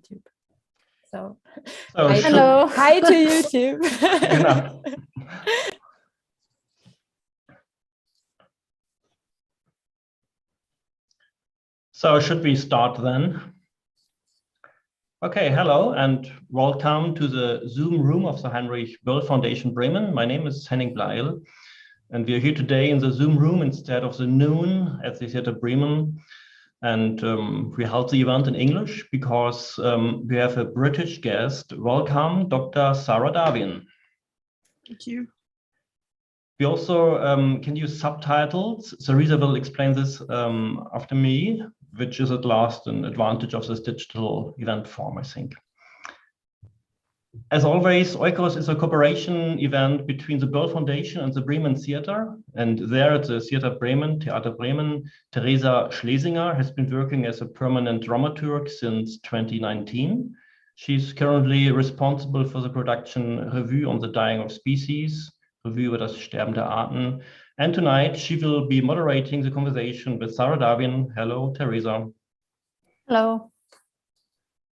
YouTube. So hello. Hi to YouTube. Genau. So should we start then? Okay, hello and welcome to the Zoom room of the Heinrich Böll Foundation Bremen. My name is Henning Bleil and we are here today in the Zoom room instead of the noon at the Theater Bremen. And we held the event in English because we have a British guest. Welcome, Dr. Sarah Darwin. Thank you. We also can use subtitles. Sarisa will explain this after me, which is at last an advantage of this digital event form, I think. As always, OIKOS is a cooperation event between the Böll Foundation and the Bremen Theater. And there at the Theater Bremen, Theater Bremen, Theresa Schlesinger has been working as a permanent dramaturg since 2019. She's currently responsible for the production Revue on the Dying of Species, Revue über das Sterben der Arten. And tonight she will be moderating the conversation with Sarah Darwin. Hello, Theresa. Hello.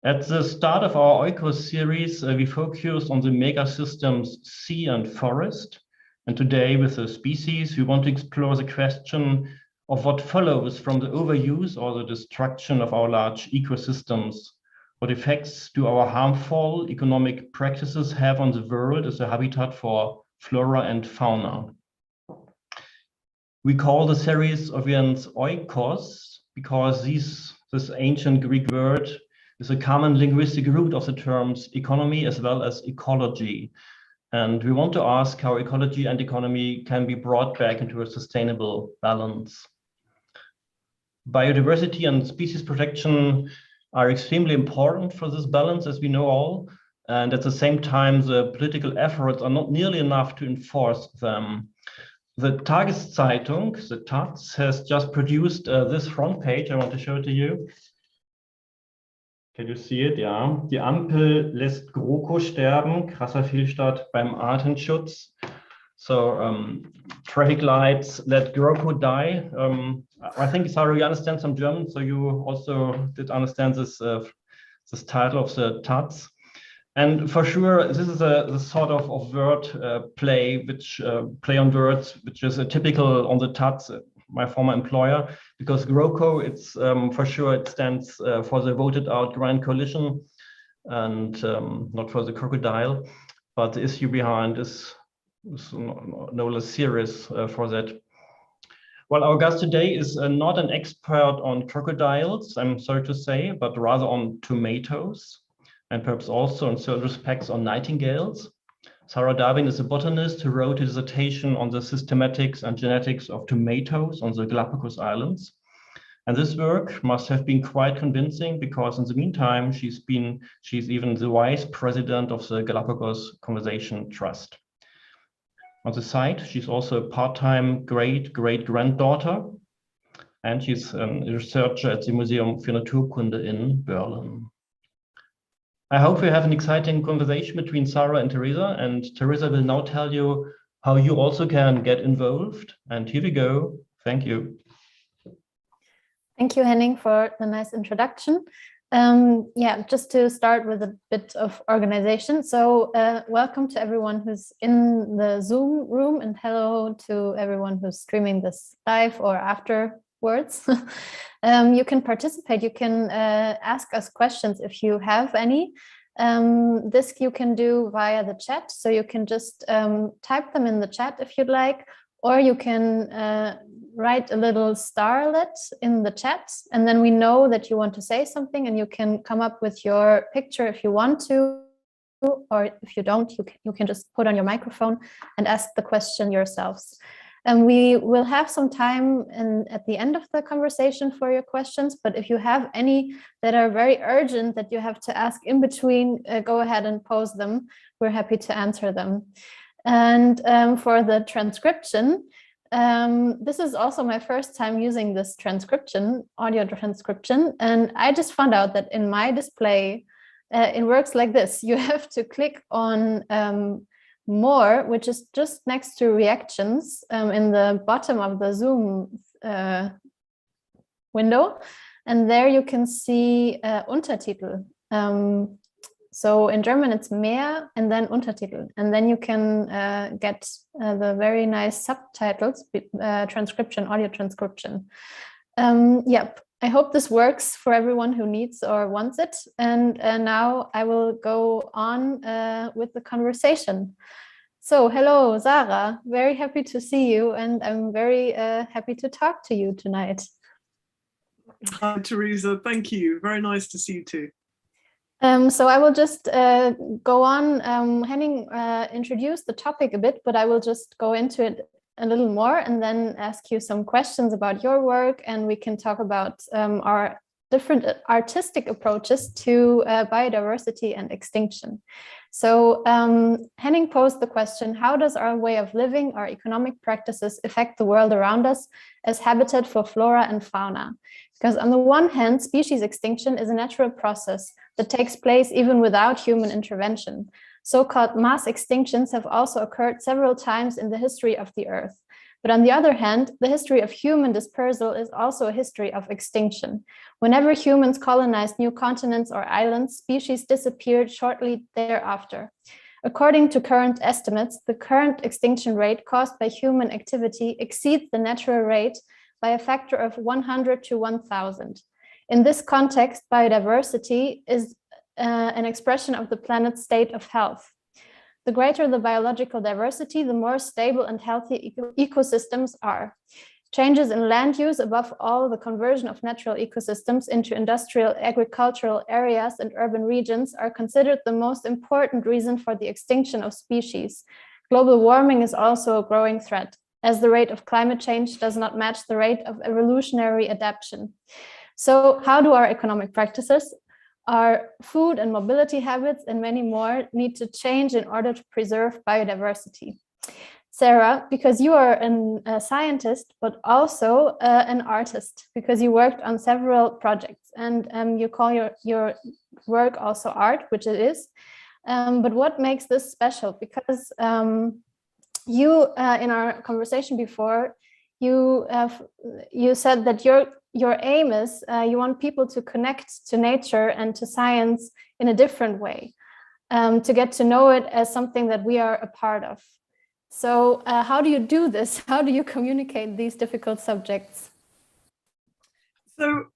At the start of our OIKOS series, we focused on the megasystems sea and forest. And today with the species, we want to explore the question of what follows from the overuse or the destruction of our large ecosystems. What effects do our harmful economic practices have on the world as a habitat for flora and fauna? We call the series of events OIKOS because this ancient Greek word is a common linguistic root of the terms economy as well as ecology. And we want to ask how ecology and economy can be brought back into a sustainable balance. Biodiversity and species protection are extremely important for this balance, as we know all. And at the same time, the political efforts are not nearly enough to enforce them. The Tageszeitung, the Taz, has just produced this front page. I want to show it to you. Can you see it? Ja. Die Ampel lässt GroKo sterben, krasser Fehlstart beim Artenschutz. So traffic lights let GroKo die. I think, Sarah, you understand some German, so you also did understand this title of the Taz. And for sure, this is a sort of word play, which play on words, which is typical on the Taz, my former employer, because GroKo, it's for sure it stands for the voted out Grand Coalition and not for the crocodile, but the issue behind is no less serious for that. Well, our guest today is not an expert on crocodiles, I'm sorry to say, but rather on tomatoes and perhaps also in certain respects on nightingales. Sarah Darwin is a botanist who wrote a dissertation on the systematics and genetics of tomatoes on the Galapagos Islands. And this work must have been quite convincing because in the meantime, she's even the vice president of the Galapagos Conservation Trust. On the side, she's also a part-time great-great-granddaughter, and she's a researcher at the Museum für Naturkunde in Berlin. I hope we have an exciting conversation between Sarah and Theresa will now tell you how you also can get involved. And here we go. Thank you. Thank you, Henning, for the nice introduction. Yeah, just to start with a bit of organization. So welcome to everyone who's in the Zoom room and hello to everyone who's streaming this live or afterwards. You can participate, you can ask us questions if you have any. This you can do via the chat, so you can just type them in the chat if you'd like, or you can write a little starlet in the chat, and then we know that you want to say something and you can come up with your picture if you want to, or if you don't, you can just put on your microphone and ask the question yourselves. And we will have some time at the end of the conversation for your questions, but if you have any that are very urgent that you have to ask in between, go ahead and pose them. We're happy to answer them. And for the transcription, this is also my first time using this transcription, audio transcription, and I just found out that in my display, it works like this. You have to click on more, which is just next to reactions in the bottom of the Zoom window. And there you can see Untertitel. So in German, it's Meer and then Untertitel. And then you can get the very nice subtitles, transcription, audio transcription. Yep, I hope this works for everyone who needs or wants it. And now I will go on with the conversation. So hello, Sarah, very happy to see you. And I'm very happy to talk to you tonight. Hi, Teresa, thank you. Very nice to see you too. So I will just go on. Henning introduced the topic a bit, but I will just go into it a little more and then ask you some questions about your work, and we can talk about our different artistic approaches to biodiversity and extinction. So Henning posed the question, how does our way of living, our economic practices affect the world around us as habitat for flora and fauna? Because on the one hand, species extinction is a natural process that takes place even without human intervention. So-called mass extinctions have also occurred several times in the history of the Earth. But on the other hand, the history of human dispersal is also a history of extinction. Whenever humans colonized new continents or islands, species disappeared shortly thereafter. According to current estimates, the current extinction rate caused by human activity exceeds the natural rate by a factor of 100 to 1,000. In this context, biodiversity is an expression of the planet's state of health. The greater the biological diversity, the more stable and healthy ecosystems are. Changes in land use, above all, the conversion of natural ecosystems into industrial agricultural areas and urban regions, are considered the most important reason for the extinction of species. Global warming is also a growing threat, as the rate of climate change does not match the rate of evolutionary adaptation. So how do our economic practices, our food and mobility habits, and many more need to change in order to preserve biodiversity? Sarah, because you are a scientist, but also an artist, because you worked on several projects, and you call your work also art, which it is. But what makes this special? Because you, in our conversation before, you said that your aim is you want people to connect to nature and to science in a different way, to get to know it as something that we are a part of. So how do you do this? How do you communicate these difficult subjects? So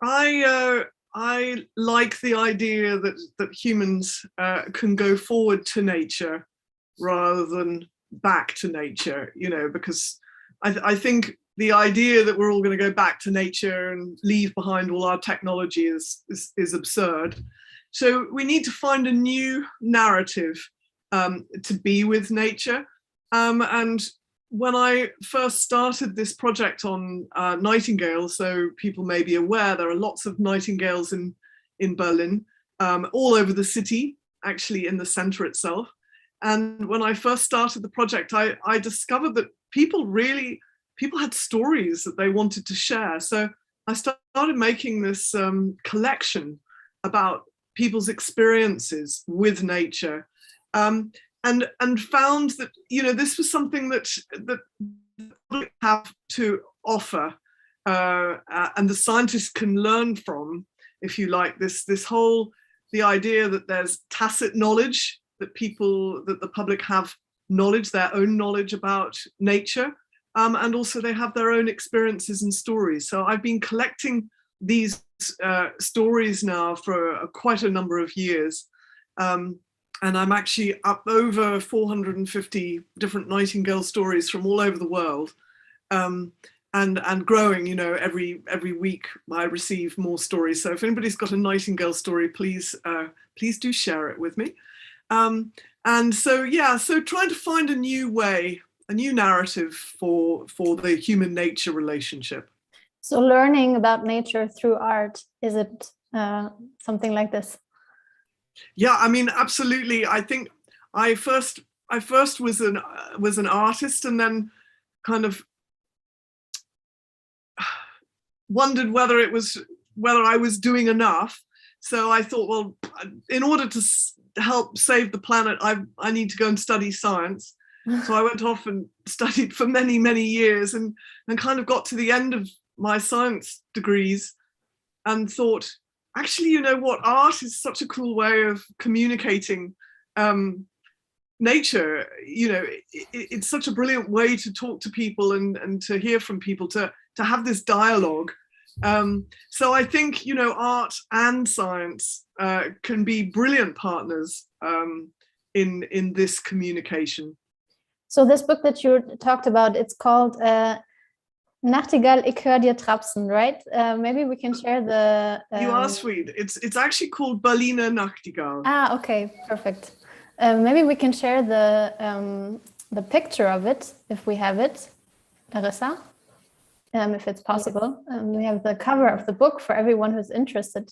I like the idea that humans can go forward to nature rather than back to nature, you know, because I think the idea that we're all going to go back to nature and leave behind all our technology is absurd. So we need to find a new narrative to be with nature. And when I first started this project on nightingales, so people may be aware, there are lots of nightingales in Berlin, all over the city, actually in the center itself. And when I first started the project, I discovered that people had stories that they wanted to share. So I started making this collection about people's experiences with nature, and found that, you know, this was something that we have to offer, and the scientists can learn from, if you like, the idea that there's tacit knowledge, that the public have knowledge, their own knowledge about nature, and also they have their own experiences and stories. So I've been collecting these stories now for quite a number of years. And I'm actually up over 450 different nightingale stories from all over the world, and growing. You know, every week I receive more stories. So if anybody's got a nightingale story, please do share it with me. And so, yeah, so trying to find a new way, a new narrative for the human-nature relationship. So learning about nature through art, is it something like this? Yeah, I mean, absolutely. I think I first was an artist, and then kind of wondered whether I was doing enough. So I thought, well, in order to help save the planet, I need to go and study science. So I went off and studied for many, many years, and kind of got to the end of my science degrees and thought, actually, you know what, art is such a cool way of communicating nature. You know, it's such a brilliant way to talk to people and to hear from people, to have this dialogue. So I think, you know, art and science can be brilliant partners in this communication. So this book that you talked about, it's called Nachtigall, ik hör dir trapsen, right? Maybe we can share the... You are sweet. It's actually called Berliner Nachtigall. Ah, okay, perfect. Maybe we can share the picture of it, if we have it, Larissa, if it's possible. We have the cover of the book for everyone who's interested.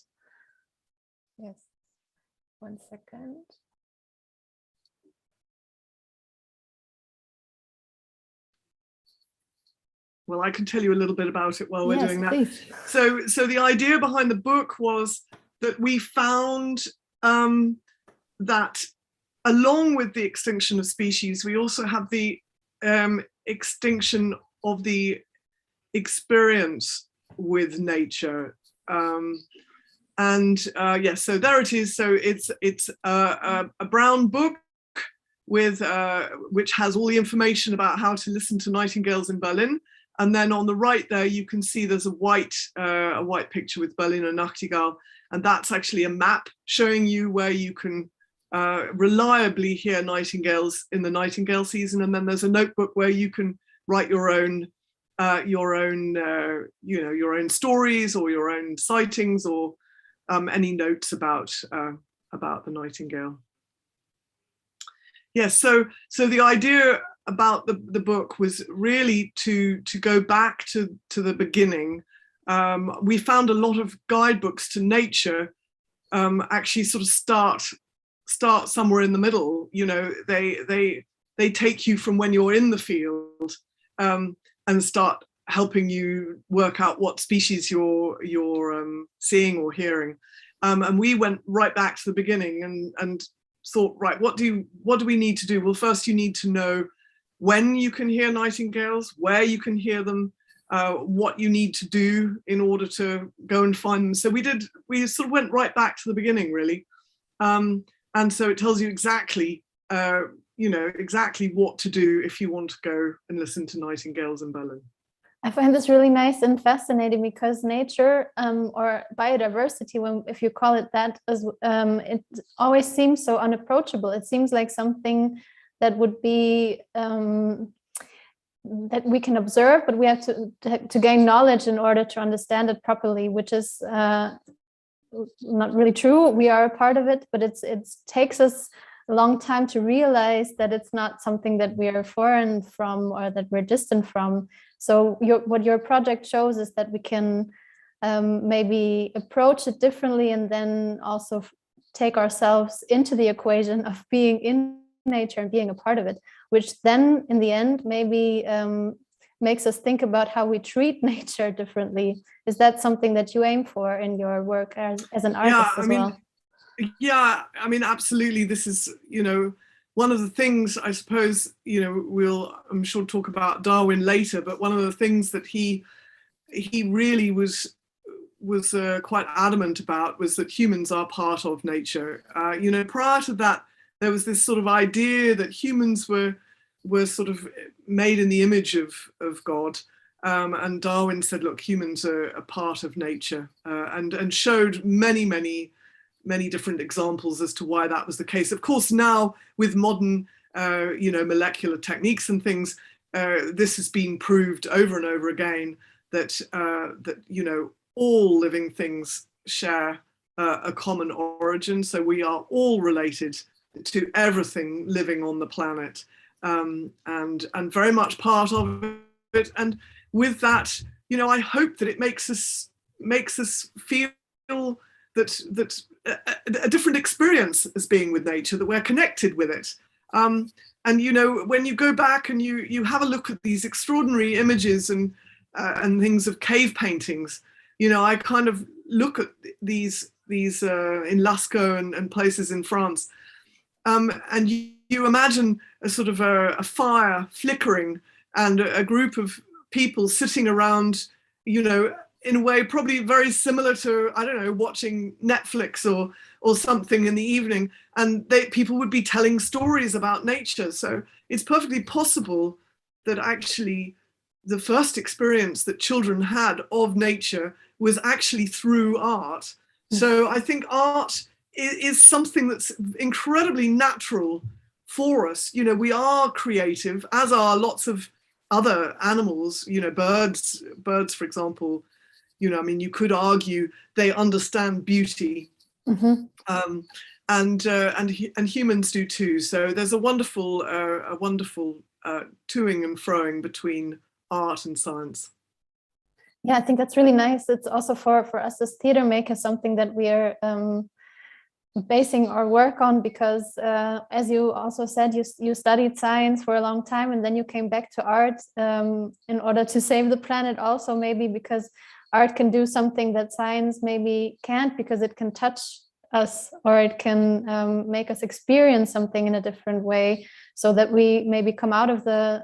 Yes, 1 second. Well, I can tell you a little bit about it while we're doing that. Please. So the idea behind the book was that we found that along with the extinction of species, we also have the extinction of the experience with nature. Yes, so there it is. So it's a brown book with which has all the information about how to listen to nightingales in Berlin. And then on the right there, you can see there's a white picture with Berliner Nachtigall, and that's actually a map showing you where you can reliably hear nightingales in the nightingale season. And then there's a notebook where you can write your own stories or your own sightings, or any notes about the nightingale. Yes, so the idea about the book was really to go back to the beginning. We found a lot of guidebooks to nature actually sort of start somewhere in the middle. You know, they take you from when you're in the field and start helping you work out what species you're seeing or hearing. And we went right back to the beginning and thought, right, what do we need to do? Well, first you need to know when you can hear nightingales, where you can hear them, what you need to do in order to go and find them. So we sort of went right back to the beginning, really. And so it tells you exactly, exactly what to do if you want to go and listen to nightingales in Berlin. I find this really nice and fascinating because nature or biodiversity, if you call it that, it always seems so unapproachable. It seems like something that would be that we can observe, but we have to gain knowledge in order to understand it properly, which is not really true. We are a part of it, but it takes us a long time to realize that it's not something that we are foreign from or that we're distant from. So what your project shows is that we can maybe approach it differently, and then also take ourselves into the equation of being in nature and being a part of it, which then in the end maybe makes us think about how we treat nature differently. Is that something that you aim for in your work as an artist as well? Yeah, I mean, absolutely. This is, one of the things, I suppose, we'll, I'm sure, talk about Darwin later, but one of the things that he really was quite adamant about was that humans are part of nature. Prior to that, there was this sort of idea that humans were sort of made in the image of God. And Darwin said, look, humans are a part of nature, and showed many different examples as to why that was the case. Of course, now with modern, molecular techniques and things, this has been proved over and over again that all living things share a common origin. So we are all related to everything living on the planet, and very much part of it. And with that, I hope that it makes us feel that a different experience as being with nature, that we're connected with it. And when you go back and you have a look at these extraordinary images and things of cave paintings, I kind of look at these in Lascaux and places in France, and you imagine a sort of a fire flickering and a group of people sitting around, in a way probably very similar to, I don't know, watching Netflix or something in the evening, and people would be telling stories about nature. So it's perfectly possible that actually the first experience that children had of nature was actually through art. So I think art is something that's incredibly natural for us. You know, we are creative, as are lots of other animals, you know, birds, for example, you know, I mean, you could argue they understand beauty, and humans do too. So there's a wonderful toing and froing between art and science. Yeah, I think that's really nice. It's also for us as theater makers something that we are basing our work on, because as you also said, you studied science for a long time, and then you came back to art in order to save the planet also, maybe because art can do something that science maybe can't, because it can touch us, or it can make us experience something in a different way, so that we maybe come out of the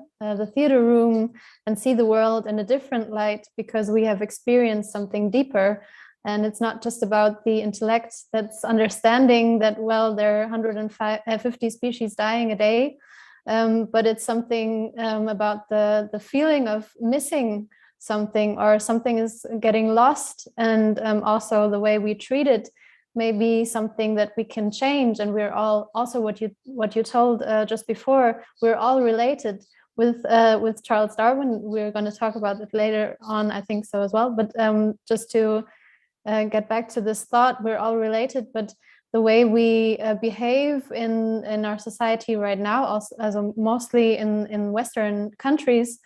theater room and see the world in a different light, because we have experienced something deeper. And it's not just about the intellect that's understanding that, well, there are 150 species dying a day, but it's something about the feeling of missing something, or something is getting lost, and also the way we treat it may be something that we can change. And we're all, also what you told just before, we're all related with Charles Darwin. We're going to talk about it later on, I think so as well. But just to get back to this thought, we're all related, but the way we behave in our society right now, also, as mostly in Western countries,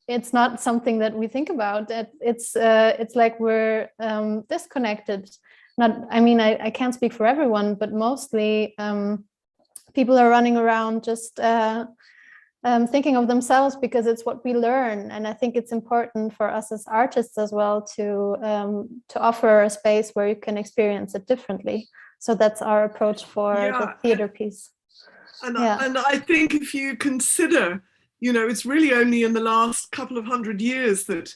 it's not something that we think about. It's like we're disconnected. Not, I mean, I can't speak for everyone, but mostly people are running around just thinking of themselves, because it's what we learn. And I think it's important for us as artists as well to offer a space where you can experience it differently. So that's our approach for the theater piece. And I think if you consider, you know, it's really only in the last couple of 100 years that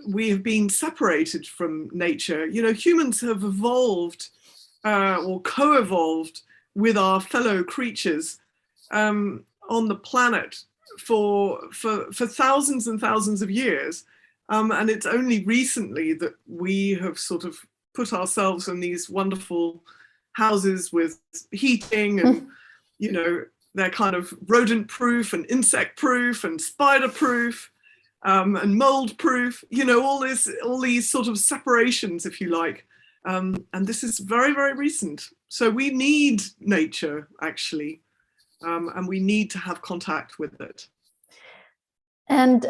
we have been separated from nature. You know, humans have evolved or co-evolved with our fellow creatures on the planet for thousands and thousands of years, and it's only recently that we have sort of put ourselves in these wonderful houses with heating, and you know, they're kind of rodent proof and insect proof and spider proof and mold proof, you know, all these sort of separations, if you like, and this is very, very recent. So we need nature, actually. And we need to have contact with it. And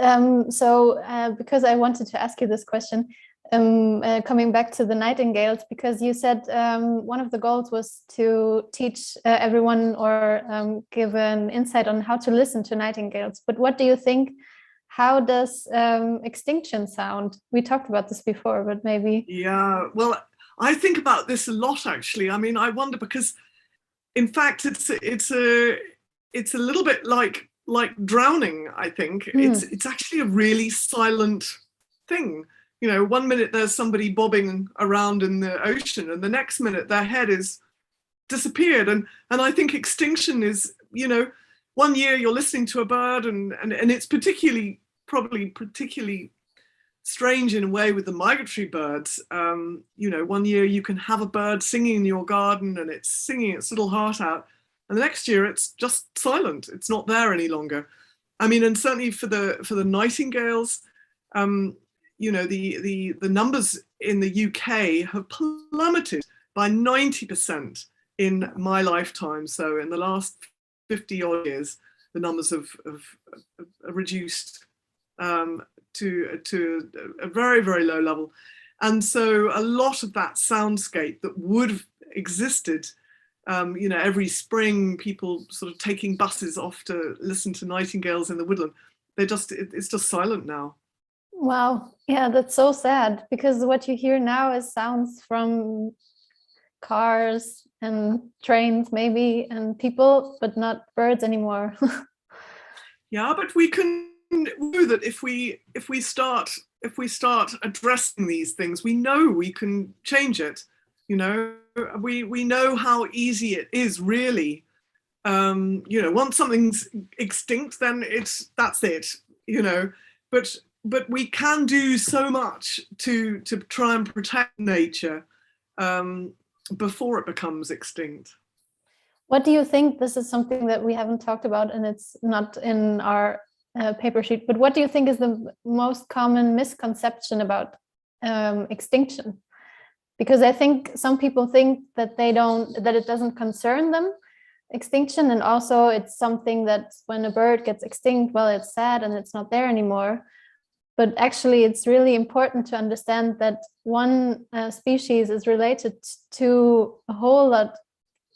so because I wanted to ask you this question, coming back to the nightingales, because you said one of the goals was to teach everyone, or give an insight on how to listen to nightingales. But what do you think? How does extinction sound? We talked about this before, but maybe. Yeah, well, I think about this a lot, actually. I mean, I wonder, because in fact, it's a little bit like drowning, I think. It's actually a really silent thing. You know, one minute there's somebody bobbing around in the ocean, and the next minute their head is disappeared. And I think extinction is, you know, one year you're listening to a bird, and it's probably particularly strange in a way with the migratory birds. You know, one year you can have a bird singing in your garden, and it's singing its little heart out, and the next year it's just silent. It's not there any longer. I mean, and certainly for the nightingales, you know, the numbers in the UK have plummeted by 90% in my lifetime. So in the last 50 odd years, the numbers have reduced to a very, very low level. And so a lot of that soundscape that would have existed, you know, every spring, people sort of taking buses off to listen to nightingales in the woodland, it's just silent now. Wow. Yeah, that's so sad, because what you hear now is sounds from cars and trains maybe, and people, but not birds anymore. Yeah, but we can know that if we start addressing these things, we know we can change it. You know, we know how easy it is, really. You know, once something's extinct, then that's it. You know, but we can do so much to try and protect nature before it becomes extinct. What do you think? This is something that we haven't talked about, and it's not in our paper sheet, but what do you think is the most common misconception about extinction? Because I think some people think that that it doesn't concern them, extinction, and also it's something that when a bird gets extinct, well, it's sad and it's not there anymore. But actually, it's really important to understand that one species is related to a whole lot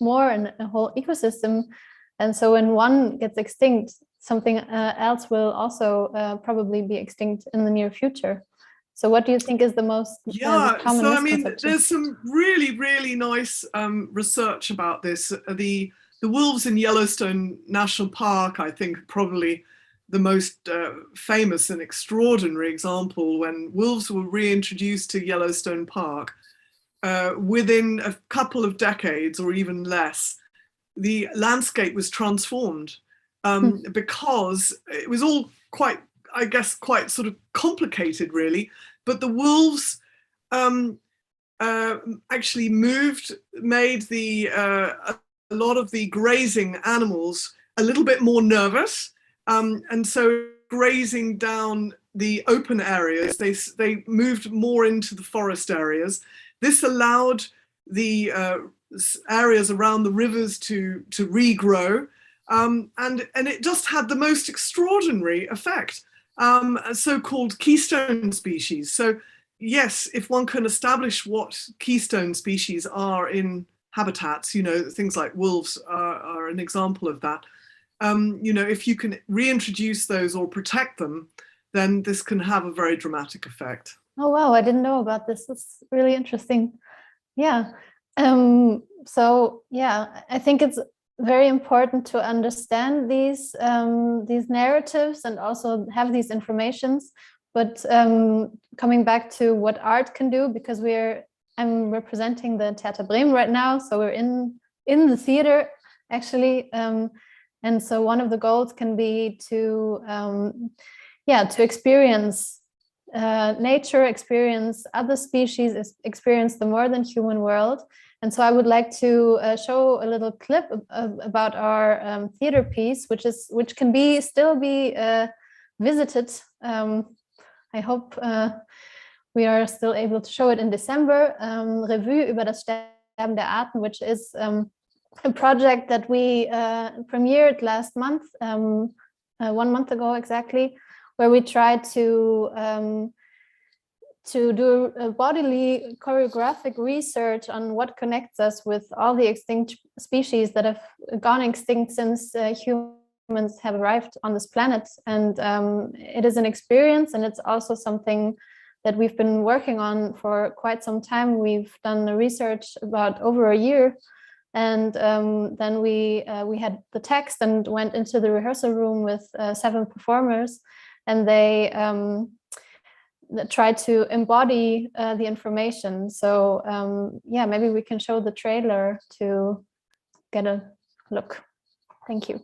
more in a whole ecosystem. And so when one gets extinct, something else will also probably be extinct in the near future. So what do you think is the most common so I mean, misconception? there's some really nice research about this. The wolves in Yellowstone National Park, I think, probably the most famous and extraordinary example. When wolves were reintroduced to Yellowstone Park, within a couple of decades or even less, the landscape was transformed because it was all quite sort of complicated, really. But the wolves actually made a lot of the grazing animals a little bit more nervous. And so grazing down the open areas, they moved more into the forest areas. This allowed the areas around the rivers to regrow, and it just had the most extraordinary effect, so-called keystone species. So yes, if one can establish what keystone species are in habitats, you know, things like wolves are an example of that. You know, if you can reintroduce those or protect them, then this can have a very dramatic effect. Oh, wow, I didn't know about this. It's really interesting. Yeah. So yeah, I think it's very important to understand these narratives and also have these informations. But coming back to what art can do, because I'm representing the Theater Bremen right now, so we're in the theater actually. And so one of the goals can be to experience nature, experience other species, experience the more than human world. And so I would like to show a little clip about our theater piece, which can still be visited. I hope we are still able to show it in December. Revue über das Sterben der Arten, which is a project that we premiered last month, 1 month ago exactly, where we tried to do a bodily choreographic research on what connects us with all the extinct species that have gone extinct since humans have arrived on this planet. And it is an experience, and it's also something that we've been working on for quite some time. We've done the research about over a year. And then we had the text and went into the rehearsal room with 7 performers, and they tried to embody the information. So yeah, maybe we can show the trailer to get a look. Thank you.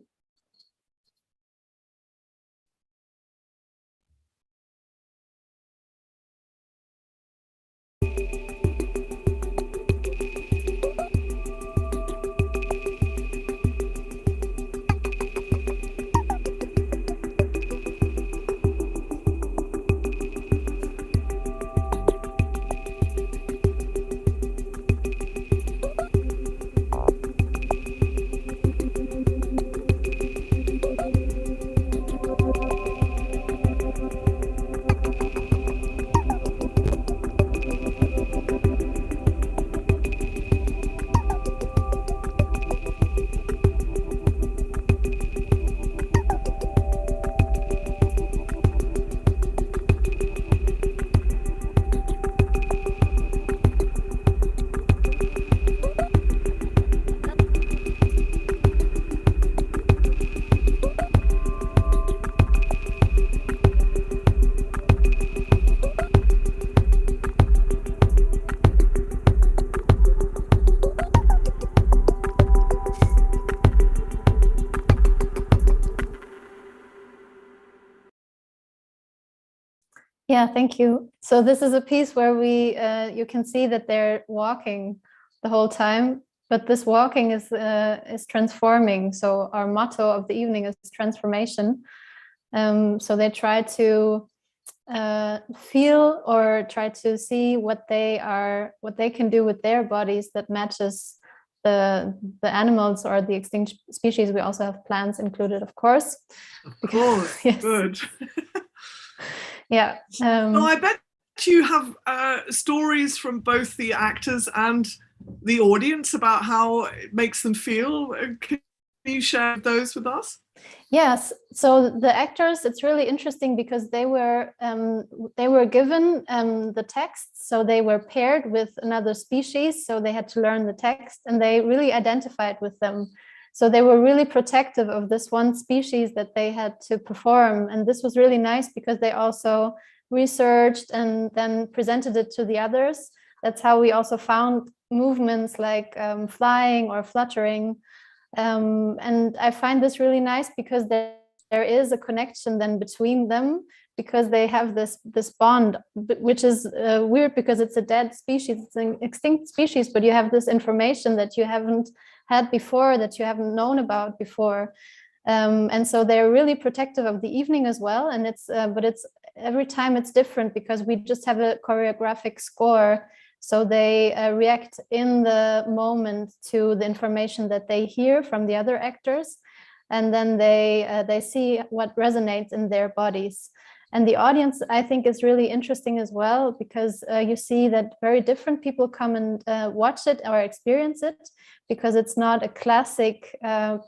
Yeah, thank you. So this is a piece where you can see that they're walking the whole time, but this walking is transforming. So our motto of the evening is transformation. So they try to feel or try to see what they can do with their bodies that matches the animals or the extinct species. We also have plants included, of course. Of course, yes. Good. Yeah. So I bet you have stories from both the actors and the audience about how it makes them feel. Can you share those with us? Yes. So the actors, it's really interesting because they were given the text, so they were paired with another species, so they had to learn the text, and they really identified with them. So they were really protective of this one species that they had to perform, and this was really nice because they also researched and then presented it to the others. That's how we also found movements like flying or fluttering. And I find this really nice because there is a connection then between them, because they have this bond, which is weird because it's a dead species, it's an extinct species, but you have this information that you haven't had before, that you haven't known about before. And so they're really protective of the evening as well. And but it's every time it's different because we just have a choreographic score. So they react in the moment to the information that they hear from the other actors, and then they see what resonates in their bodies. And the audience, I think, is really interesting as well, because you see that very different people come and watch it or experience it, because it's not a classic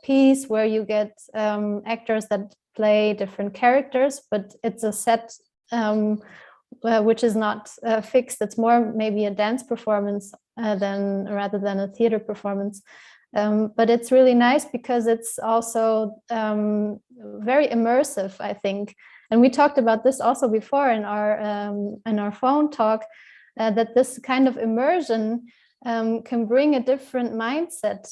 piece where you get actors that play different characters, but it's a set which is not fixed. It's more maybe a dance performance rather than a theater performance. But it's really nice because it's also very immersive, I think. And we talked about this also before in our phone talk, that this kind of immersion can bring a different mindset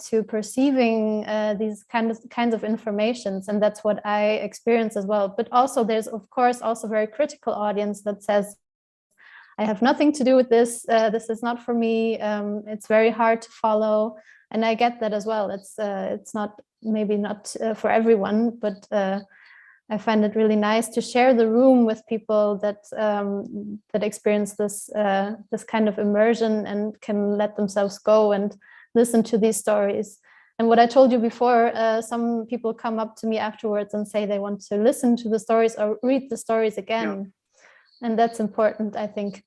to perceiving these kinds of informations, and that's what I experience as well. But also, there's of course also very critical audience that says, "I have nothing to do with this. This is not for me. It's very hard to follow," and I get that as well. It's not maybe not for everyone, but I find it really nice to share the room with people that experience this kind of immersion and can let themselves go and listen to these stories. And what I told you before, some people come up to me afterwards and say they want to listen to the stories or read the stories again. Yeah. And that's important, I think.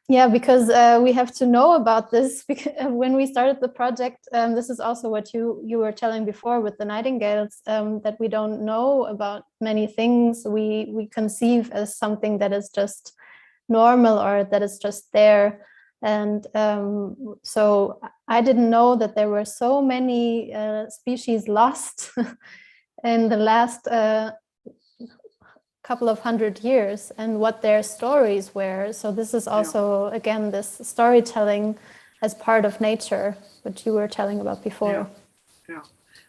Yeah, because we have to know about this. Because when we started the project, this is also what you were telling before with the nightingales, that we don't know about many things. We conceive as something that is just normal or that is just there. And so I didn't know that there were so many species lost in the last couple of 100 years, and what their stories were. So this is also, again, this storytelling as part of nature, which you were telling about before. Yeah.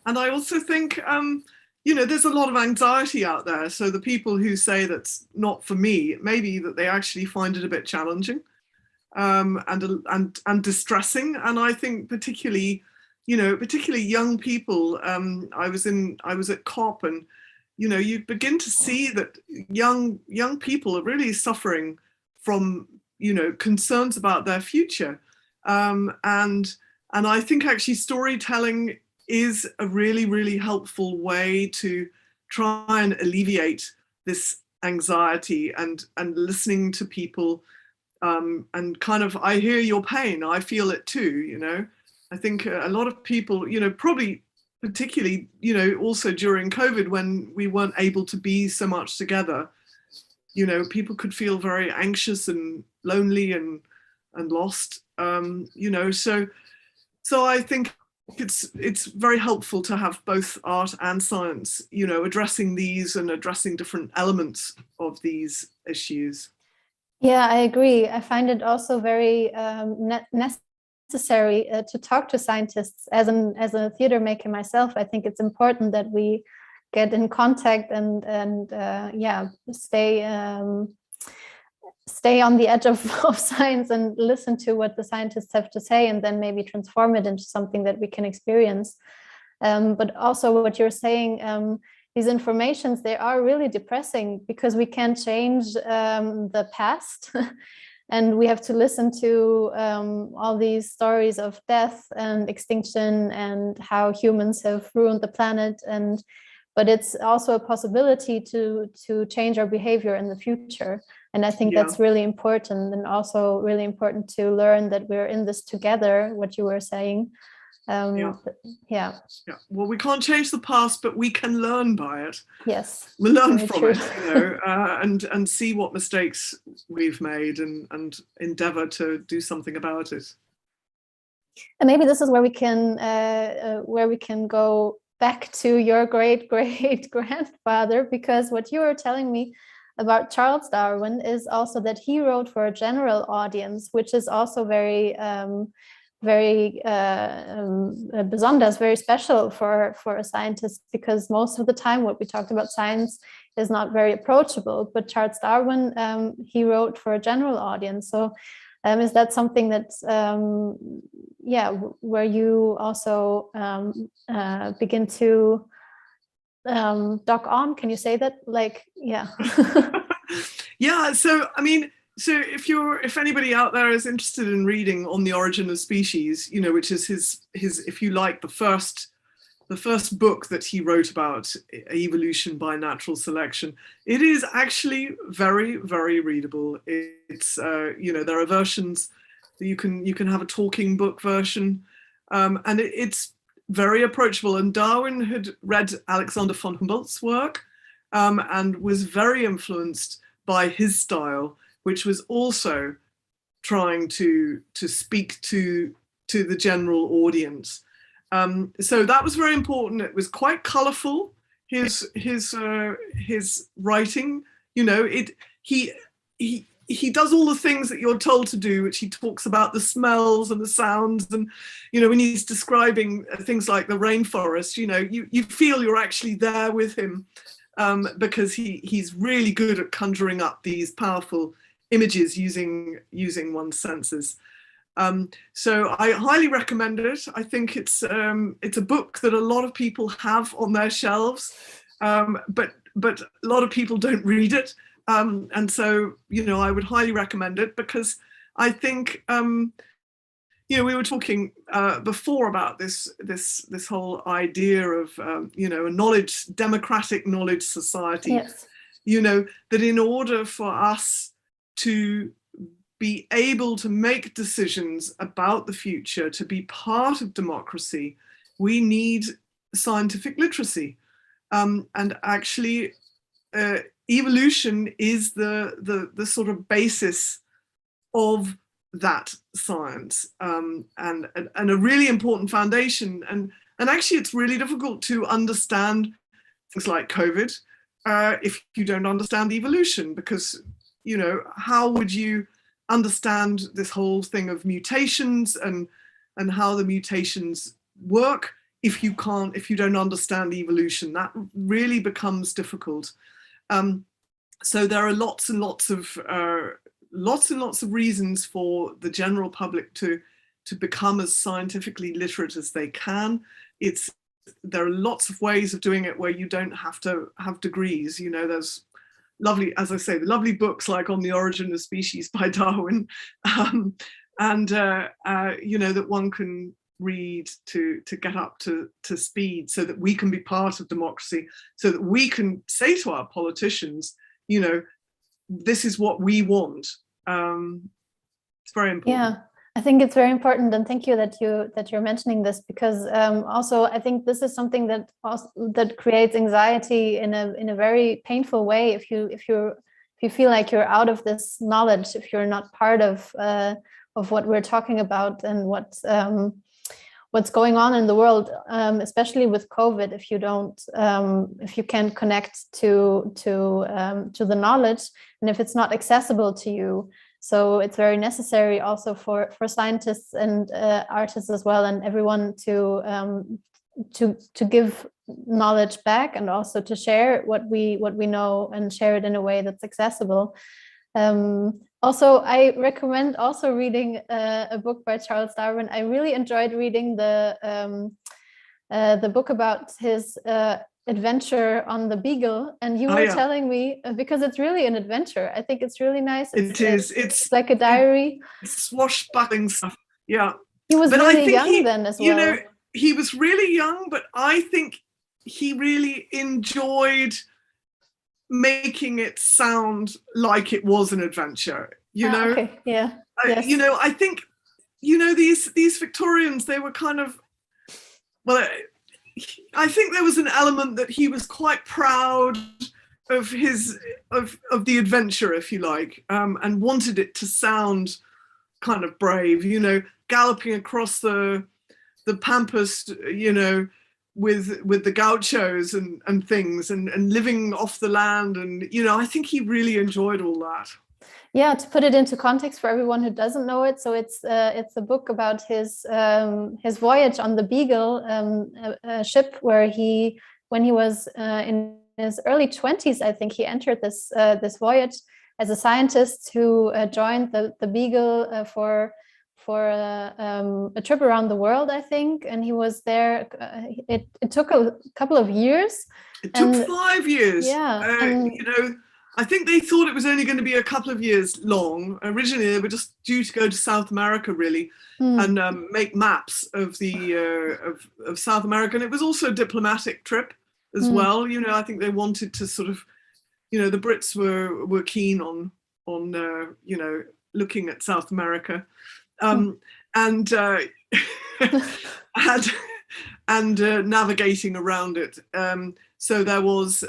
And I also think, there's a lot of anxiety out there. So the people who say that's not for me, maybe that they actually find it a bit challenging and distressing. And I think particularly young people, I was at COP, and you begin to see that young people are really suffering from, concerns about their future. And I think actually storytelling is a really, really helpful way to try and alleviate this anxiety and listening to people, and kind of, I hear your pain, I feel it too, I think a lot of people, probably particularly, also during COVID, when we weren't able to be so much together, people could feel very anxious and lonely and lost, so I think it's very helpful to have both art and science, addressing these and addressing different elements of these issues. Yeah, I agree. I find it also very necessary to talk to scientists. As a theater maker myself, I think it's important that we get in contact and yeah, stay on the edge of science and listen to what the scientists have to say, and then maybe transform it into something that we can experience. But also what you're saying, these informations, they are really depressing because we can't change the past. And we have to listen to all these stories of death and extinction and how humans have ruined the planet. But it's also a possibility to change our behavior in the future. And I think that's really important, and also really important to learn that we're in this together, what you were saying. Yeah. Well, we can't change the past, but we can learn by it. Yes. We learn from it, and see what mistakes we've made and endeavor to do something about it. And maybe this is where we can go back to your great grandfather, because what you were telling me about Charles Darwin is also that he wrote for a general audience, which is also very besonders, very special for a scientist, because most of the time what we talked about science is not very approachable. But Charles Darwin, he wrote for a general audience. So is that something that, where you also begin to dock on? Can you say that? Like, yeah. Yeah. So, I mean, so if anybody out there is interested in reading On the Origin of Species, which is his, if you like, the first book that he wrote about evolution by natural selection, it is actually very, very readable. It's there are versions that you can have a talking book version, and it's very approachable. And Darwin had read Alexander von Humboldt's work, and was very influenced by his style, which was also trying to speak to the general audience. So that was very important. It was quite colourful. His writing, he does all the things that you're told to do, which he talks about the smells and the sounds, and when he's describing things like the rainforest, you feel you're actually there with him, because he's really good at conjuring up these powerful images using one's senses. So I highly recommend it. I think it's a book that a lot of people have on their shelves, but a lot of people don't read it. And so, I would highly recommend it, because I think, we were talking before about this whole idea of, a democratic knowledge society. Yes. That in order for us to be able to make decisions about the future, to be part of democracy, we need scientific literacy. And actually, evolution is the sort of basis of that science, and a really important foundation. And actually, it's really difficult to understand things like COVID if you don't understand evolution, because how would you understand this whole thing of mutations and how the mutations work if you don't understand evolution? That really becomes difficult. So there are lots and lots of reasons for the general public to become as scientifically literate as they can. There are lots of ways of doing it where you don't have to have degrees. There's lovely, as I say, the lovely books like On the Origin of Species by Darwin, that one can read to get up to speed, so that we can be part of democracy, so that we can say to our politicians, this is what we want. It's very important. Yeah, I think it's very important, and thank you that you're mentioning this, because also I think this is something that creates anxiety in a very painful way. If you feel like you're out of this knowledge, if you're not part of what we're talking about and what's going on in the world, especially with COVID, if you can't connect to the knowledge, and if it's not accessible to you. So it's very necessary also for scientists and artists as well, and everyone to to give knowledge back, and also to share what we know and share it in a way that's accessible. Also, I recommend also reading a book by Charles Darwin. I really enjoyed reading the book about his adventure on the Beagle, and you were telling me, because it's really an adventure. I think it's really nice. It's like a diary. It's swashbuckling stuff. Yeah. He was really young then as well. You know, he was really young, but I think he really enjoyed making it sound like it was an adventure, you know? Okay. Yeah. Yes. You know, I think, you know, these Victorians, they were kind of, well, I think there was an element that he was quite proud of of the adventure, if you like, and wanted it to sound kind of brave, you know, galloping across the pampas, you know, with the gauchos and things, and living off the land, and you know, I think he really enjoyed all that. Yeah, to put it into context for everyone who doesn't know it, so it's a book about his voyage on the Beagle, a ship where when he was in his early 20s, I think he entered this voyage as a scientist who joined the Beagle for a trip around the world, I think, and he was there. It took a couple of years. It took 5 years. Yeah, you know, I think they thought it was only going to be a couple of years long. Originally, they were just due to go to South America, really, and make maps of the of South America. And it was also a diplomatic trip as well. You know, I think they wanted to sort of, you know, the Brits were keen on you know, looking at South America. And navigating around it. So there was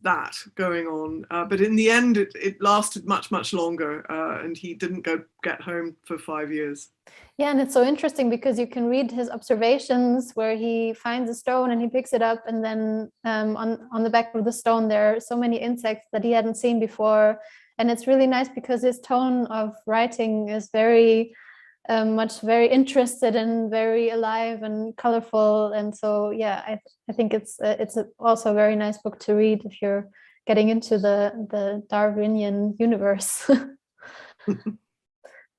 that going on, but in the end, it lasted much longer, and he didn't get home for 5 years. Yeah, and it's so interesting because you can read his observations where he finds a stone and he picks it up, and then on the back of the stone there are so many insects that he hadn't seen before, and it's really nice because his tone of writing is very very interested and very alive and colorful, and so yeah, I think it's also a very nice book to read if you're getting into the Darwinian universe.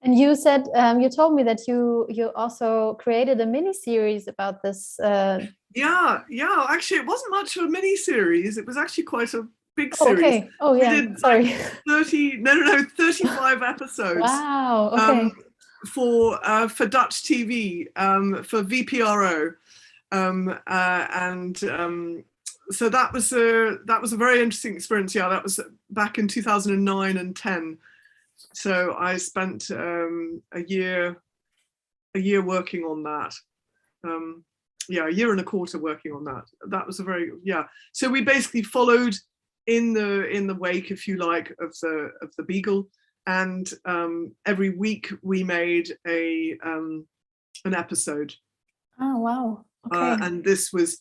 And you said you told me that you also created a mini series about this. Yeah. Actually, it wasn't much of a mini series. It was actually quite a big series. Okay. Oh yeah. Sorry. 35 episodes. Wow. Okay. For Dutch TV, for VPRO, so that was a very interesting experience. Yeah, that was back in 2009 and 10. So I spent a year working on that. Yeah, a year and a quarter working on that. That was a very So we basically followed in the wake, if you like, of the Beagle. And every week we made an episode. Oh wow! Okay. And this was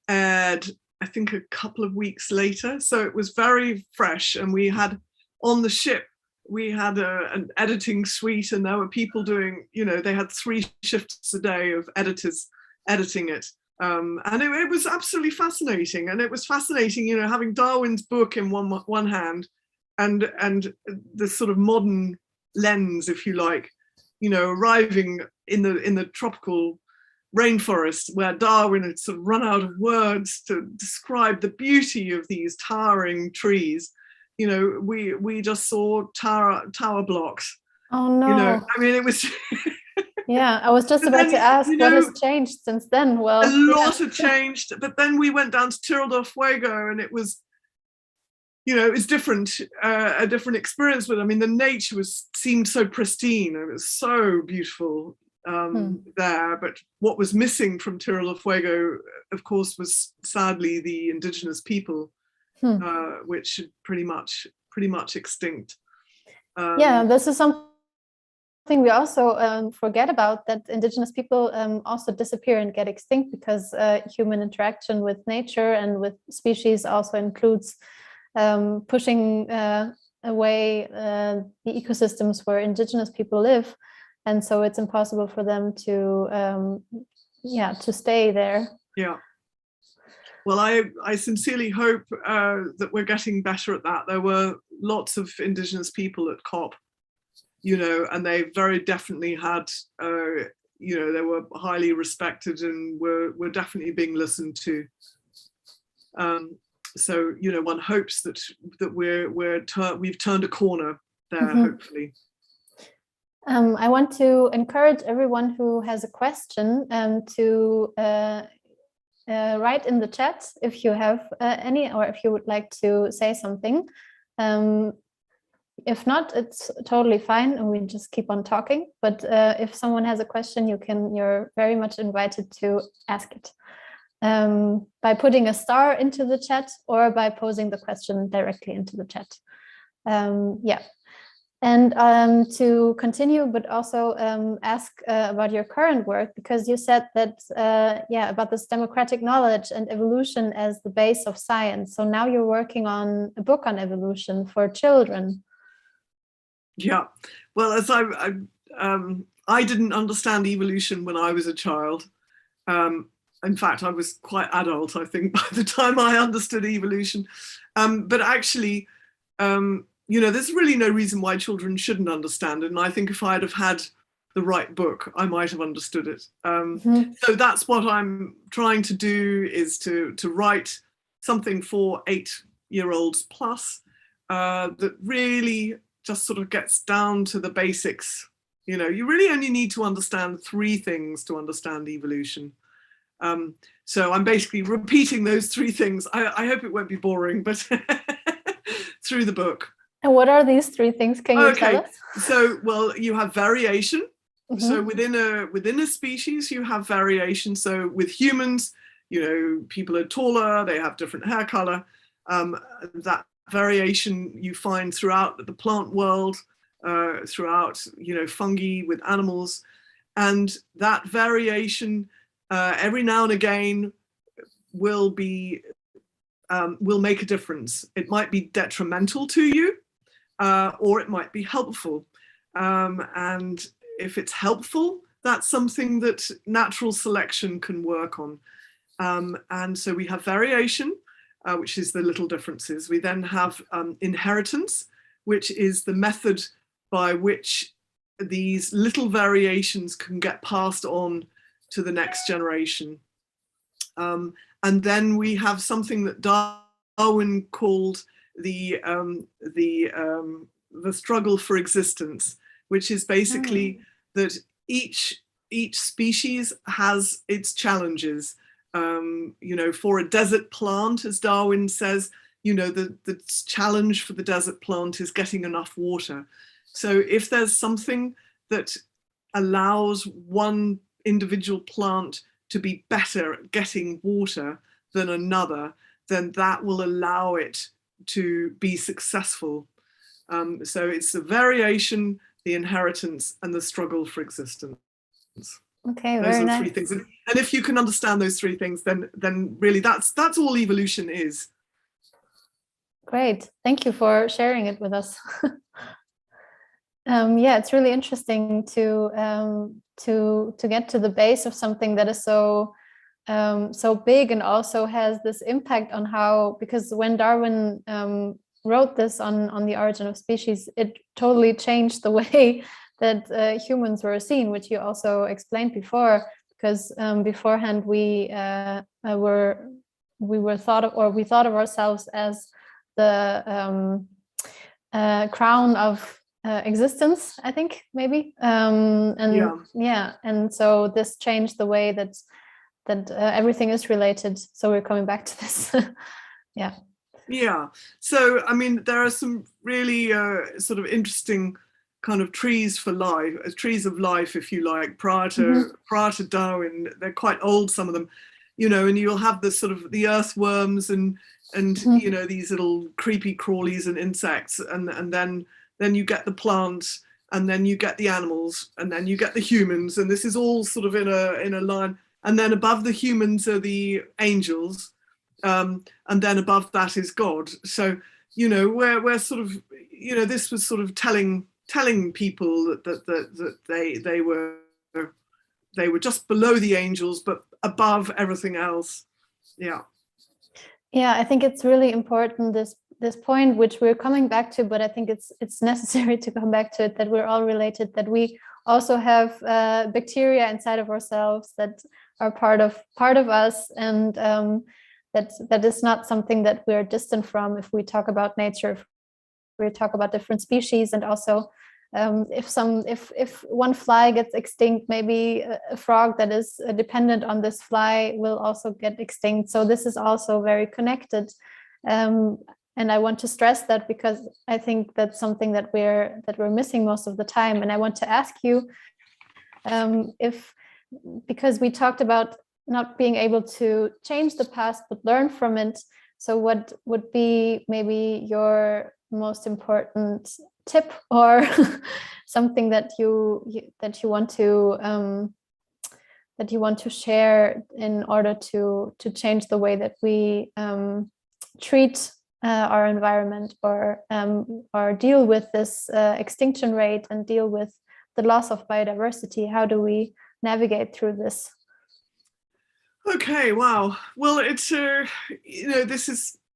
aired, I think, a couple of weeks later, so it was very fresh. And we had on the ship, we had an editing suite, and there were people doing, you know, they had 3 shifts a day of editors editing it. And it was absolutely fascinating. And it was fascinating, you know, having Darwin's book in one hand. And the sort of modern lens, if you like, you know, arriving in the tropical rainforest where Darwin had sort of run out of words to describe the beauty of these towering trees. You know, we just saw tower blocks. Oh no! You know, I mean, it was. Yeah, I was just about to ask, what has changed since then? Well, a lot had changed, but then we went down to Tierra del Fuego, and it was. You know, it's different, a different experience. But I mean, the nature seemed so pristine. It was so beautiful there. But what was missing from Tierra del Fuego, of course, was sadly the indigenous people, which are pretty much extinct. Yeah, this is something we also forget about, that indigenous people also disappear and get extinct because human interaction with nature and with species also includes pushing away the ecosystems where indigenous people live, and so it's impossible for them to stay there. Yeah. Well, I sincerely hope that we're getting better at that. There were lots of Indigenous people at COP, and they very definitely had, they were highly respected and were definitely being listened to. So, one hopes that we've turned a corner there, hopefully. I want to encourage everyone who has a question to write in the chat if you have any, or if you would like to say something. If not, it's totally fine, and we just keep on talking. But if someone has a question, you're very much invited to ask it by putting a star into the chat or by posing the question directly into the chat. Yeah. And to continue, but also ask about your current work, because you said that, about this democratic knowledge and evolution as the base of science. So now you're working on a book on evolution for children. Yeah, well, as I didn't understand evolution when I was a child. In fact, I was quite adult, I think, by the time I understood evolution. But actually, there's really no reason why children shouldn't understand it. And I think if I'd have had the right book, I might have understood it. So that's what I'm trying to do, is to write something for 8-year-olds plus that really just sort of gets down to the basics. You really only need to understand 3 things to understand evolution. So I'm basically repeating those 3 things. I hope it won't be boring, but through the book. And what are these 3 things? Can you tell us? So, well, you have variation. So within a species, you have variation. So with humans, people are taller, they have different hair color. That variation you find throughout the plant world, throughout, fungi, with animals. And that variation, every now and again, will make a difference. It might be detrimental to you, or it might be helpful. And if it's helpful, that's something that natural selection can work on. And so we have variation, which is the little differences. We then have inheritance, which is the method by which these little variations can get passed on to the next generation. And then we have something that Darwin called the struggle for existence, which is basically that each species has its challenges. For a desert plant, as Darwin says, the challenge for the desert plant is getting enough water. So if there's something that allows one individual plant to be better at getting water than another, then that will allow it to be successful. So it's the variation, the inheritance, and the struggle for existence. Okay, those very are nice. 3 things. And if you can understand those 3 things, then really that's all evolution is. Great, thank you for sharing it with us. It's really interesting to get to the base of something that is so big and also has this impact on how, because when Darwin wrote this on the origin of species, it totally changed the way that humans were seen, which you also explained before, because beforehand we thought of ourselves as the crown of existence, I think, maybe. And so this changed the way that everything is related. So we're coming back to this. Yeah. So I mean, there are some really sort of interesting kind of trees for life, trees of life, if you like, prior to Darwin. They're quite old, some of them, and you'll have the sort of the earthworms and these little creepy crawlies and insects, and then you get the plants, and then you get the animals, and then you get the humans, and this is all sort of in a line. And then above the humans are the angels, and then above that is God. So we're sort of this was sort of telling people that they were just below the angels, but above everything else. Yeah. Yeah, I think it's really important, this point, which we're coming back to, but I think it's necessary to come back to it, that we're all related, that we also have bacteria inside of ourselves that are part of us, and that is not something that we're distant from if we talk about nature, if we talk about different species. And also if one fly gets extinct, maybe a frog that is dependent on this fly will also get extinct. So this is also very connected, and I want to stress that, because I think that's something that we're missing most of the time. And I want to ask you, because we talked about not being able to change the past but learn from it, so what would be maybe your most important tip, or something that you want to share in order to change the way that we treat our environment, or deal with this extinction rate and deal with the loss of biodiversity? How do we navigate through this? Okay, wow. Well, it's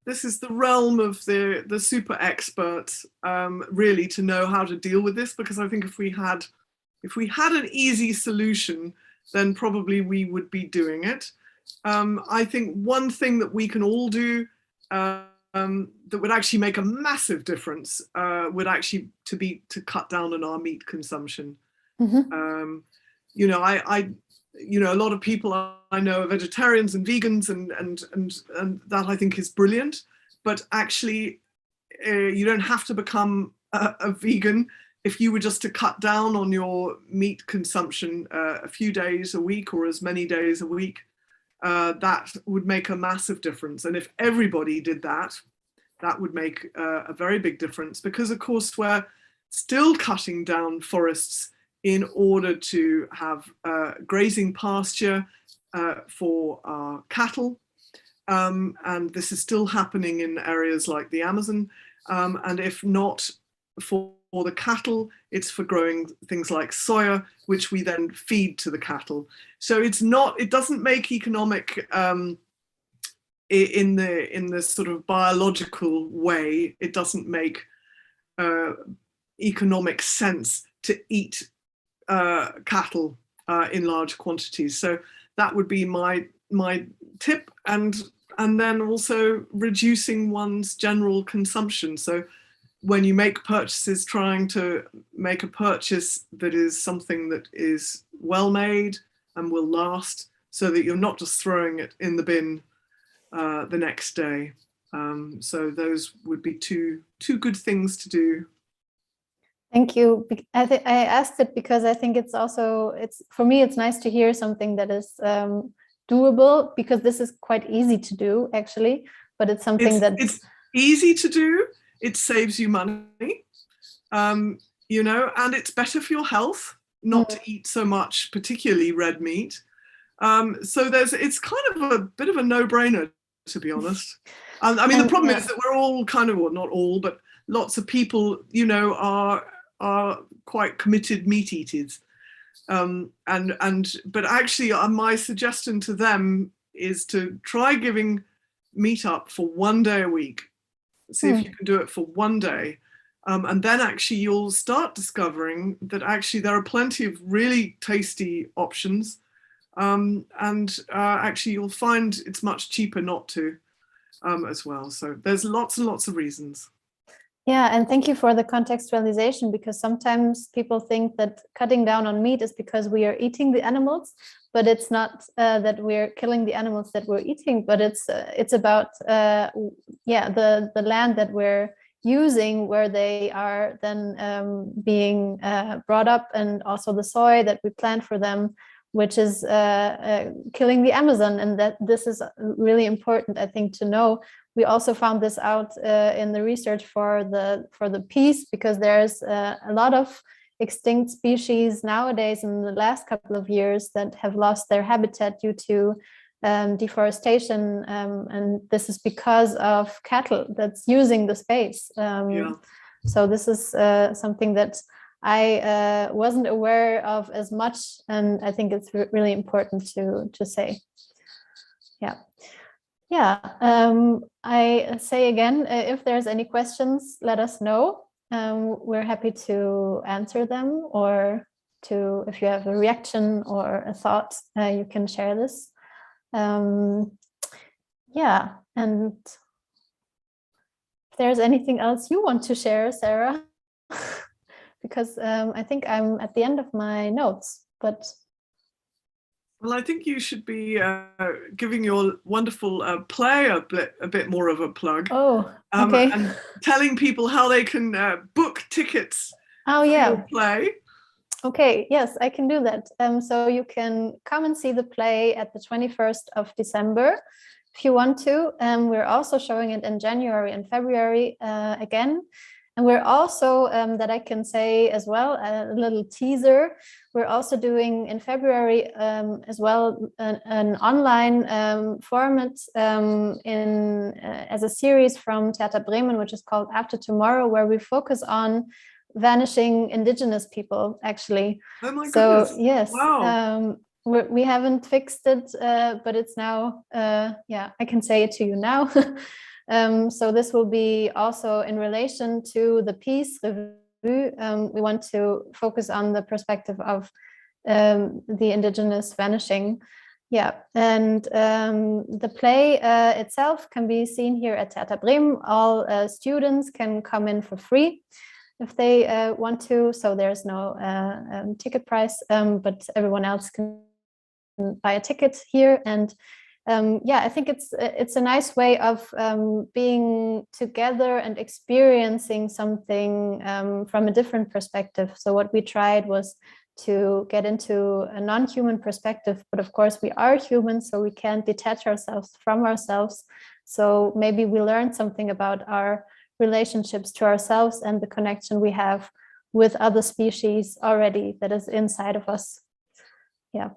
this is the realm of the super experts, really, to know how to deal with this, because I think if we had an easy solution, then probably we would be doing it. I think one thing that we can all do that would actually make a massive difference would actually to cut down on our meat consumption. Mm-hmm. A lot of people I know are vegetarians and vegans, and that I think is brilliant. But actually, you don't have to become a vegan. If you were just to cut down on your meat consumption a few days a week, or as many days a week, that would make a massive difference. And if everybody did that, that would make a very big difference, because of course we're still cutting down forests in order to have grazing pasture for our cattle. And this is still happening in areas like the Amazon. And if not for the cattle, it's for growing things like soya, which we then feed to the cattle. So it doesn't make economic, in the sort of biological way, it doesn't make economic sense to eat cattle in large quantities. So that would be my tip, and then also reducing one's general consumption. So when you make purchases, trying to make a purchase that is something that is well made and will last, so that you're not just throwing it in the bin the next day. So those would be two good things to do. Thank you. I asked it because I think it's for me, it's nice to hear something that is doable, because this is quite easy to do actually, but it's something it's easy to do. It saves you money, and it's better for your health not to eat so much, particularly red meat. So it's kind of a bit of a no-brainer, to be honest. I mean, the problem is that we're all kind of, well, not all, but lots of people, are quite committed meat eaters. But actually my suggestion to them is to try giving meat up for 1 day a week. See if you can do it for 1 day. And then actually you'll start discovering that actually there are plenty of really tasty options. Actually you'll find it's much cheaper not to as well. So there's lots and lots of reasons. Yeah, and thank you for the contextualization, because sometimes people think that cutting down on meat is because we are eating the animals, but it's not that we're killing the animals that we're eating, but it's about the land that we're using, where they are then being brought up, and also the soil that we plant for them, which is killing the Amazon. And that this is really important, I think, to know. We also found this out in the research for the piece, because there's a lot of extinct species nowadays in the last couple of years that have lost their habitat due to deforestation, and this is because of cattle that's using the space. So this is something that I wasn't aware of as much, and I think it's really important to say. Yeah. I say again, if there's any questions, let us know. We're happy to answer them, or if you have a reaction or a thought, you can share this. Yeah, and if there's anything else you want to share, Sarah, because I think I'm at the end of my notes, but. Well, I think you should be giving your wonderful play a bit more of a plug. Oh, okay. And telling people how they can book tickets for your play. Okay, yes, I can do that. So you can come and see the play at the 21st of December if you want to. We're also showing it in January and February again. And we're also, that I can say as well, a little teaser, we're also doing in February as well an online format as a series from Theater Bremen, which is called After Tomorrow, where we focus on vanishing indigenous people, actually. Oh my goodness. So yes, wow. We haven't fixed it, but it's now, yeah, I can say it to you now. So this will be also in relation to the piece review. We want to focus on the perspective of the indigenous vanishing. Yeah, and the play itself can be seen here at Theater Bremen. All students can come in for free if they want to. So there's no ticket price, but everyone else can buy a ticket here. And yeah, I think it's a nice way of being together and experiencing something from a different perspective. So what we tried was to get into a non-human perspective, but of course we are human, so we can't detach ourselves from ourselves. So maybe we learn something about our relationships to ourselves and the connection we have with other species already that is inside of us. Yeah.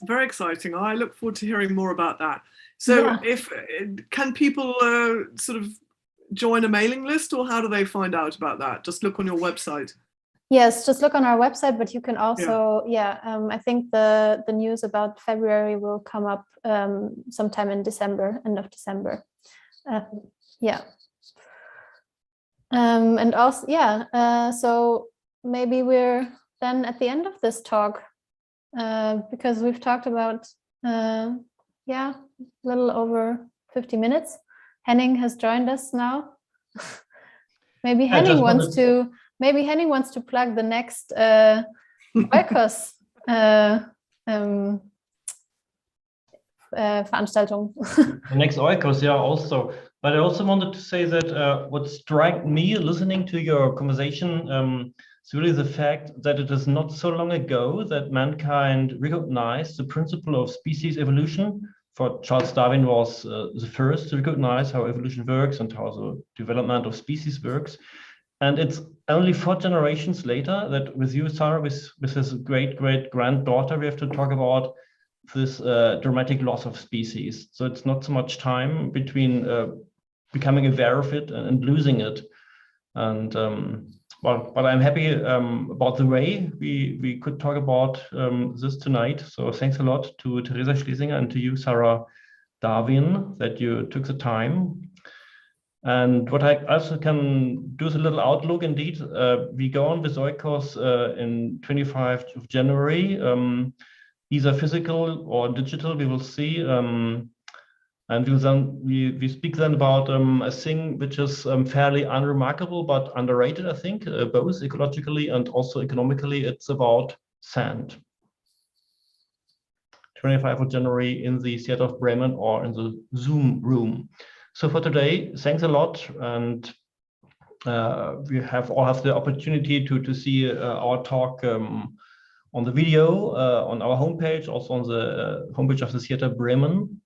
Very exciting. I look forward to hearing more about that. So yeah. Can people sort of join a mailing list, or how do they find out about that? Just look on your website. Yes, just look on our website, but you can also, I think the news about February will come up sometime in December, end of December. Yeah. And also, so maybe we're then at the end of this talk. Because we've talked about, a little over 50 minutes. Henning has joined us now. Maybe Henning wants to plug the next OIKOS Veranstaltung. The next OIKOS, also. But I also wanted to say that what struck me listening to your conversation it's really the fact that it is not so long ago that mankind recognized the principle of species evolution. For Charles Darwin was the first to recognize how evolution works and how the development of species works. And it's only 4 generations later that with you, Sarah, with his great-great-granddaughter, we have to talk about this dramatic loss of species. So it's not so much time between becoming aware of it and losing it. And but I'm happy about the way we could talk about this tonight. So thanks a lot to Theresa Schlesinger and to you, Sarah Darwin, that you took the time. And what I also can do is a little outlook. Indeed, we go on with OIKOS in 25th of January, either physical or digital. We will see. And we speak then about a thing which is fairly unremarkable but underrated, I think, both ecologically and also economically. It's about sand. 25th of January in the Theater of Bremen or in the Zoom room. So for today, thanks a lot. And we all have the opportunity to see our talk on the video on our homepage, also on the homepage of the Theater Bremen.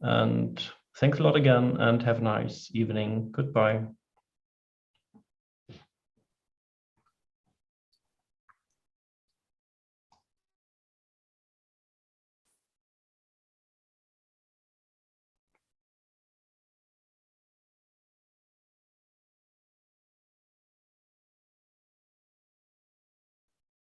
And thanks a lot again and have a nice evening. Goodbye.